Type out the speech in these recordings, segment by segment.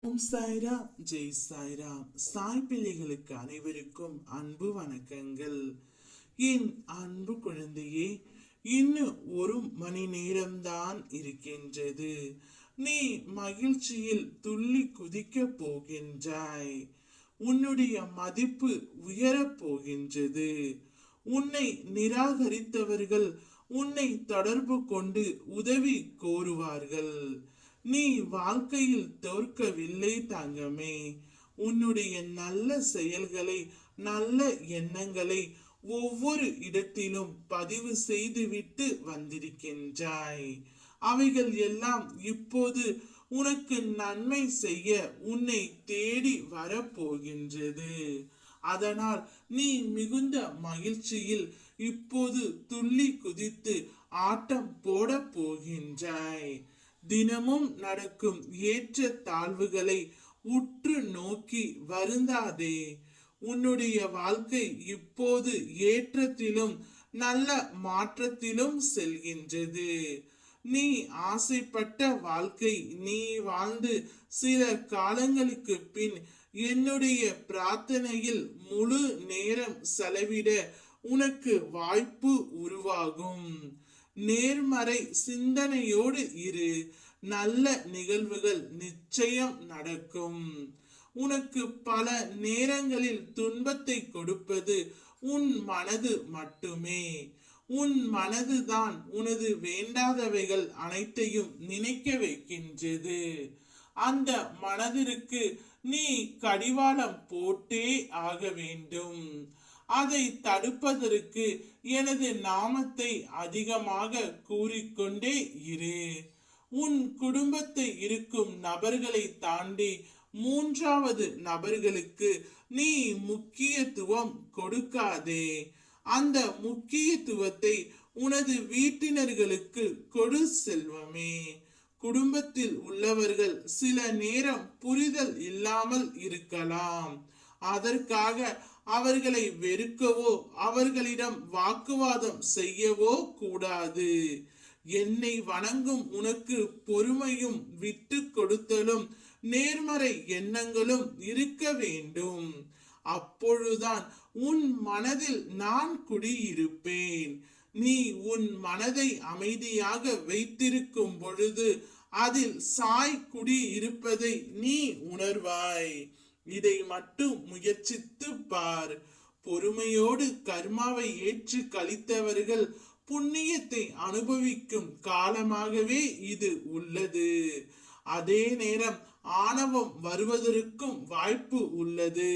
ஓம் சாய்ராம், ஜெய் சாய்ராம். சாய் பிள்ளைகளுக்கு அனைவருக்கும் அன்பு வணக்கங்கள். என் அன்பு குழந்தையே, இன்னும் 1 மணி நேரம்தான் இருக்கின்றது. நீ மகிழ்ச்சியில் துள்ளி குதிக்க போகின்றாய். உன்னுடைய மதிப்பு உயரப் போகின்றது. உன்னை நிராகரித்தவர்கள் உன்னை தொடர்பு கொண்டு உதவி கோருவார்கள். நீ வாழ்க்கையில் தோற்கவில்லை தங்கமே. உன்னுடைய நல்ல செயல்களை, நல்ல எண்ணங்களை ஒவ்வொரு இடத்திலும் பதிவு செய்துவிட்டு வந்திருக்கின்றாய். அவைகள் எல்லாம் இப்போது உனக்கு நன்மை செய்ய உன்னை தேடி வரப்போகின்றது. அதனால் நீ மிகுந்த மகிழ்ச்சியில் இப்போது துள்ளி குதித்து ஆட்டம் போட போகின்றாய். தினமும் நடக்கும் ஏற்ற தாழ்வுகளை உற்று நோக்கி வருந்தாதே. உன்னுடைய வாழ்க்கை இப்போது ஏற்றத்திலும் நல்ல மாற்றத்திலும் செல்கின்றது. நீ ஆசைப்பட்ட வாழ்க்கை நீ வாழ்ந்து சில காலங்களுக்கு பின் என்னுடைய பிரார்த்தனையில் முழு நேரம் செலவிட உனக்கு வாய்ப்பு உருவாகும். நேர்மறை சிந்தனையோடு இரு. நல்ல நிகழ்வுகள் நிச்சயம் நடக்கும். உனக்கு பல நேரங்களில் துன்பத்தை கொடுப்பது உன் மனது மட்டுமே. உன் மனதுதான் உனது வேண்டாதவைகள் அனைத்தையும் நினைக்க வைக்கின்றது. அந்த மனதிற்கு நீ கடிவாளம் போட்டே ஆக வேண்டும். அதை தடுப்பதற்கு எனது நாமத்தை அதிகமாக கூறிக்கொண்டே இரு. உன் குடும்பத்தை இருக்கும் நபர்களை தாண்டி 3வது நபர்களுக்கு நீ முக்கியத்துவம் கொடுக்காதே. அந்த முக்கியத்துவத்தை உனது வீட்டினர்களுக்கு கொடு செல்வமே. குடும்பத்தில் உள்ளவர்கள் சில நேரம் புரிதல் இல்லாமல் இருக்கலாம். அதற்காக அவர்களை வெறுக்கவோ அவர்களிடம் வாக்குவாதம் செய்யவோ கூடாது. என்னை வணங்கும் உனக்கு பொறுமையும் விட்டு கொடுத்தலும் நேர்மறை எண்ணங்களும் இருக்க வேண்டும். அப்பொழுதுதான் உன் மனதில் நான் குடியிருப்பேன். நீ உன் மனதை அமைதியாக வைத்திருக்கும் பொழுது அதில் சாய் குடி இருப்பதை நீ உணர்வாய். இதை மட்டும் முயற்சித்து பார். பொறுமையோடு கர்மாவை ஏற்று கழித்தவர்கள் புண்ணியத்தை அனுபவிக்கும் காலமாகவே இது உள்ளது. அதே நேரம் ஆணவம் வருவதற்கும் வாய்ப்பு உள்ளது.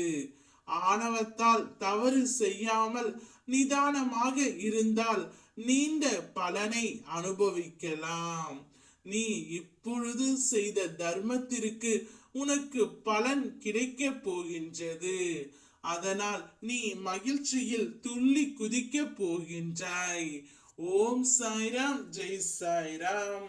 ஆணவத்தால் தவறு செய்யாமல் நிதானமாக இருந்தால் நீண்ட பலனை அனுபவிக்கலாம். நீ இப்பொழுது செய்த தர்மத்திற்கு உனக்கு பலன் கிடைக்க போகின்றது. அதனால் நீ மகிழ்ச்சியில் துள்ளி குதிக்க போகின்றாய். ஓம் சாய்ராம், ஜெய் சாய்ராம்.